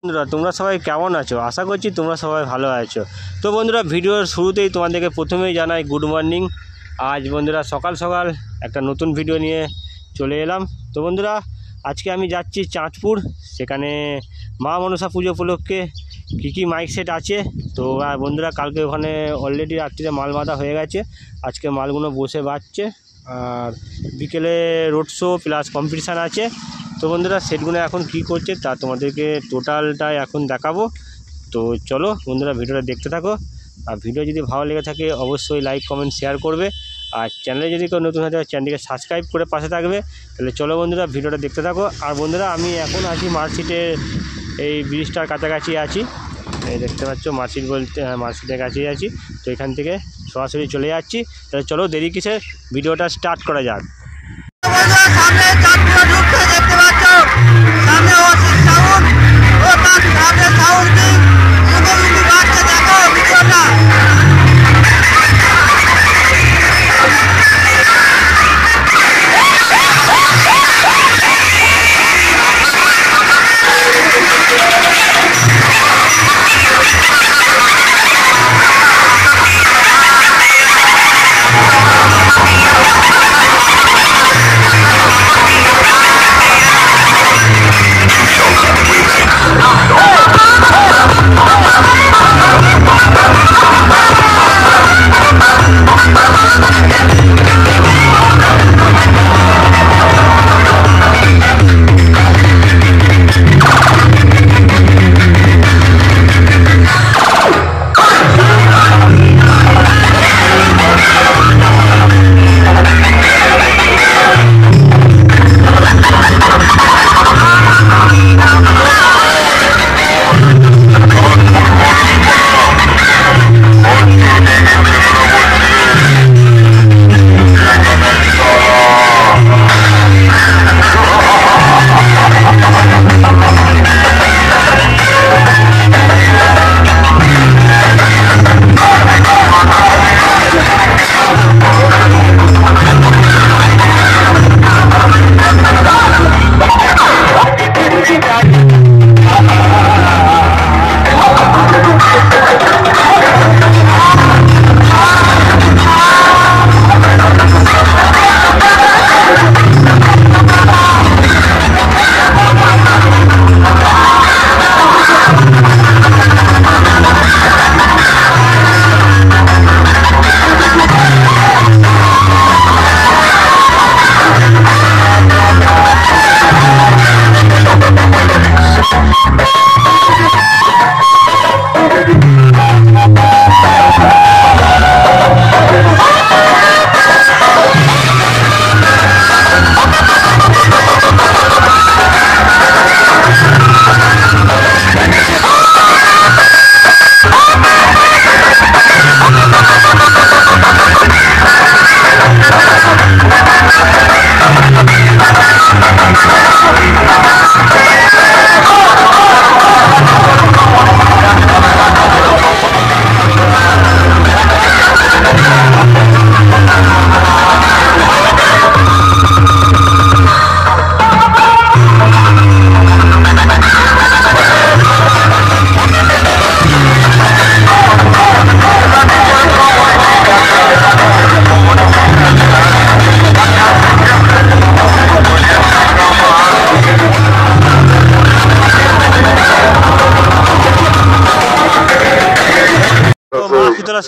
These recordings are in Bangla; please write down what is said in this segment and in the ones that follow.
বন্ধুরা তোমরা সবাই কেমন আছো? আশা করছি তোমরা সবাই ভালো আছো। তো বন্ধুরা ভিডিওর শুরুতেই তোমাদেরকে প্রথমেই জানাই গুড মর্নিং। আজ বন্ধুরা সকাল সকাল একটা নতুন ভিডিও নিয়ে চলে এলাম। তো বন্ধুরা আজকে আমি যাচ্ছি চাঁদপুর, সেখানে মা মনসা পুজো উপলক্ষে কী মাইক সেট আছে। তো বন্ধুরা কালকে ওখানে অলরেডি রাত্রিতে মাল বাঁধা হয়ে গেছে, আজকে মালগুলো বসে বাজছে আর বিকেলে রোড শো প্লাস কম্পিটিশান আছে। তো বন্ধুরা সেটগুলো এখন কী করছে তা তোমাদেরকে টোটালটাই এখন দেখাবো। তো চলো বন্ধুরা ভিডিওটা দেখতে থাকো, আর ভিডিও যদি ভালো লেগে থাকে অবশ্যই লাইক কমেন্ট শেয়ার করবে, আর চ্যানেলে যদি কেউ নতুন হয়ে থাকে চ্যানেলটিকে সাবস্ক্রাইব করে পাশে থাকবে। তাহলে চলো বন্ধুরা ভিডিওটা দেখতে থাকো। আর বন্ধুরা আমি এখন আছি মার্কশিটের এই ব্রিজটার কাছাকাছি আছি, এই দেখতে পাচ্ছ মার্কশিট বলতে মার্কশিটের কাছেই আছি। তো এখান থেকে সরাসরি চলে যাচ্ছি। তাহলে চলো দেরি কিসে, ভিডিওটা স্টার্ট করা যাক। সামনে চাঁদপুর ঢুকতে দেখতে পাচ্ছ, সামনে অসিত সাউন্ড ও তার সামনে সাউন্ড কিং মুখোমুখি বাজছে, দেখো ভিডিওটা।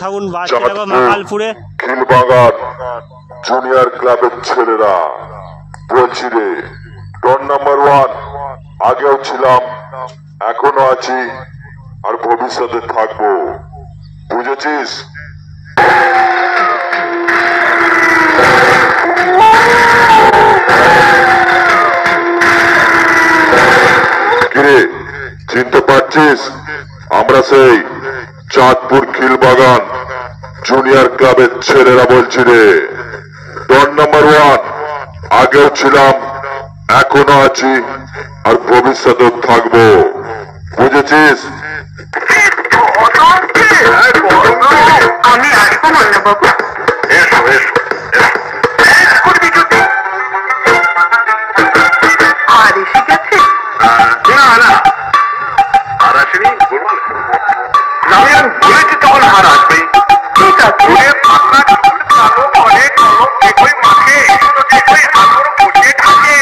সাউন্ড বাজছে দেখো মাকালপুরে খিলবাগান জুনিয়র ক্লাবের ছেলেরা বলছি রে, ডন নাম্বার 1 আগেও ছিলাম, এখনো আছি, আর ভবিষ্যতে থাকবো, বুঝেছিস? কিরে চিনতে পারছিস? আমরা সেই চাঁদপুর খিলবাগান জুনিয়র ক্লাবের ছেলেরা বলছি রে, ডন নাম্বার 1 আগেও ছিলাম, এখনো আছি, আর ভবিষ্যতেও থাকবো, বুঝেছিস? আমি আসবো মান্না বাবু। এসো এসো আর এসে গেছে? না না আমি আর বলেছি তখন হার আসবে ঠিক আছে পাতলা চুল কালো করে কলম দেখই মাখে দেখই হাতর বসে থাকে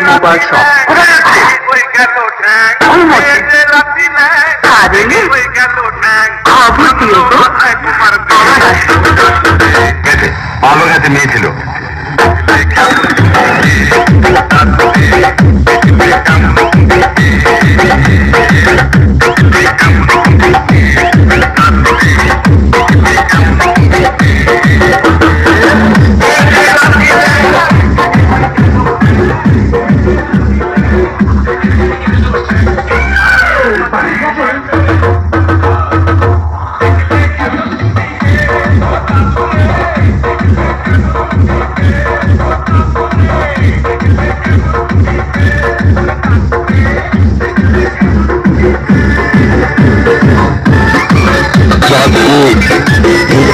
মোবাইল শপ কোথায় আছে ওই গেল ঠ্যাং ওই রাতি না আরে ওই গেল ঠ্যাং খাবো দিও তো তোমার গেছে ভালো গেছে মেয়ে ছিল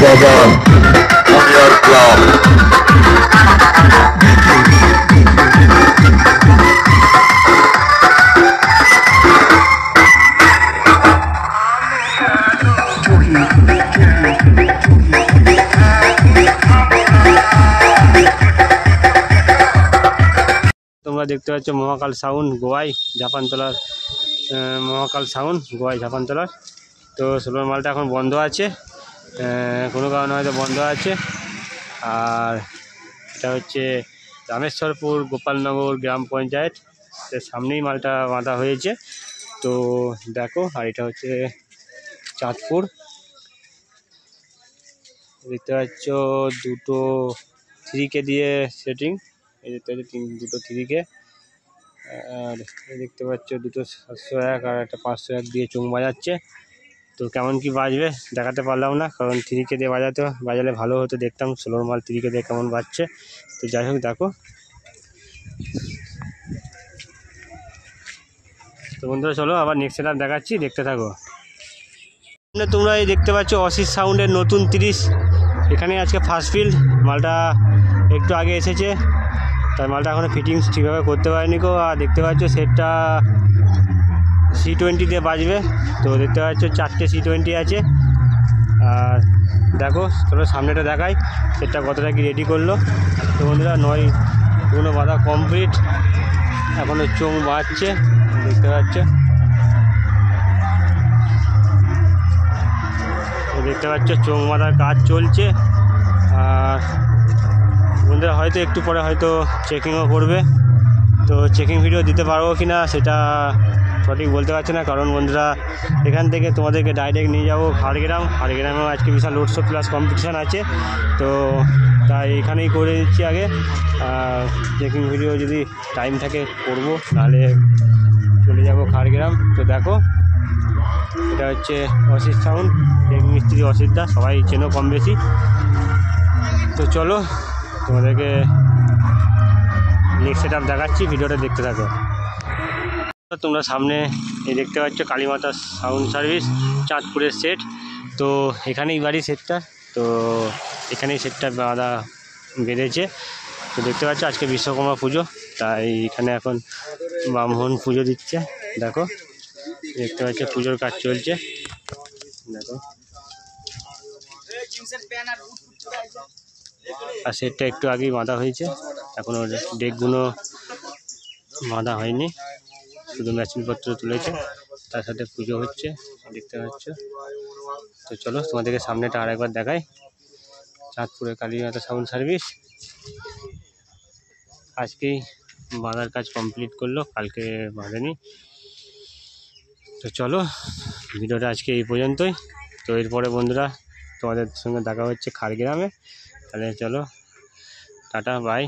বাগান জুনিয়র ক্লাব তোমরা দেখতে পাচ্ছ মহাকাল সাউন্ড গোয়াই জাপানতলার মহাকাল সাউন্ড গোয়াই জাপানতলার। তো সোলার মালটা এখন বন্ধ আছে, কোনো কারণে হয়তো বন্ধ আছে। আর এটা হচ্ছে রামেশ্বরপুর গোপালনগর গ্রাম পঞ্চায়েত, এর সামনেই মালটা বাঁধা হয়েছে। তো দেখো, আর এটা হচ্ছে চাঁদপুর, দেখতে পাচ্ছ দুটো 3K দিয়ে সেটিং, এই দেখতে পাচ্ছ দুটো 3K, আর দেখতে পাচ্ছ দুটো 701 আর একটা 501 দিয়ে চোঙ বাজাচ্ছে। তো কেমন কি বাজবে দেখাতে পারলাম না, কারণ 3K দিয়ে বাজালে ভালো হতো, দেখতাম সোলোর মাল 3K দিয়ে কেমন বাজছে। তো যাই হোক দেখো। তো বন্ধুরা চলো আবার নেক্সট সেটআপ দেখাচ্ছি, দেখতে থাকো। তোমরা এই দেখতে পাচ্ছ অসিত সাউন্ডের নতুন 30, এখানে আজকে ফার্স্ট ফিল্ড, মালটা একটু আগে এসেছে, তাই মালটা এখনও ফিটিংস ঠিকভাবে করতে পারিনি গো। আর দেখতে পাচ্ছ সেটটা C20 দিয়ে বাজবে। তো দেখতে পাচ্ছ 4টে C20 আছে। আর দেখো চলো সামনেটা দেখাই সেটটা কতটা কি রেডি করলো। তো বন্ধুরা 9 বাঁধা কমপ্লিট, এখনও চোঙ বাজছে, দেখতে পাচ্ছ। দেখতে পাচ্ছ চোঙ বাঁধার কাজ চলছে। আর বন্ধুরা হয়তো একটু পরে হয়তো চেকিংও করবে, তো চেকিং ভিডিও দিতে পারবো কি না সেটা সঠিক বলতে পারছি না, কারণ বন্ধুরা এখান থেকে তোমাদেরকে ডাইরেক্ট নিয়ে যাবো খাড়গ্রামেও আজকে বিশাল লোড শো প্লাস কম্পিটিশান আছে। তো তাই এখানেই করে দিচ্ছি আগে, চেকিং ভিডিও যদি টাইম থাকে করবো, নাহলে চলে যাবো খাড়গ্রাম। তো দেখো এটা হচ্ছে অসিত সাউন্ড, মিস্ত্রি অসিত দা, সবাই চেনো কম বেশি। তো চলো তোমাদেরকে নেক্সট সেটআপ দেখাচ্ছি, ভিডিওটা দেখতে থাকো। তোমরা সামনে এই দেখতে পাচ্ছ কালীমাতা সাউন্ড সার্ভিস চাঁদপুরের সেট। তো এখানেই বাড়ি সেটটা, তো এখানেই সেটটা বাঁধা বেঁধেছে। তো দেখতে পাচ্ছ আজকে বিশ্বকর্মা পুজো, তাই এখানে এখন ব্রাহ্মণ পুজো দিচ্ছে। দেখো দেখতে পাচ্ছ পুজোর কাজ চলছে, দেখো। আর সেটটা একটু আগেই বাঁধা হয়েছে, এখনও ডেকগুলো বাঁধা হয়নি, শুধু মেশিনপত্র তুলেছে, তার সাথে পুজো হচ্ছে, দেখতে পাচ্ছ। তো চলো তোমাদেরকে সামনেটা আরেকবার দেখাই, চাঁদপুরের কালীমাতা সাউন্ড সার্ভিস আজকেই বাঁধার কাজ কমপ্লিট করলো, কালকে বাঁধেনি। তো চলো ভিডিওটা আজকে এই পর্যন্তই। তো এরপরে বন্ধুরা তোমাদের সঙ্গে দেখা হচ্ছে খাড়গ্রামে, তাহলে চলো টাটা বাই।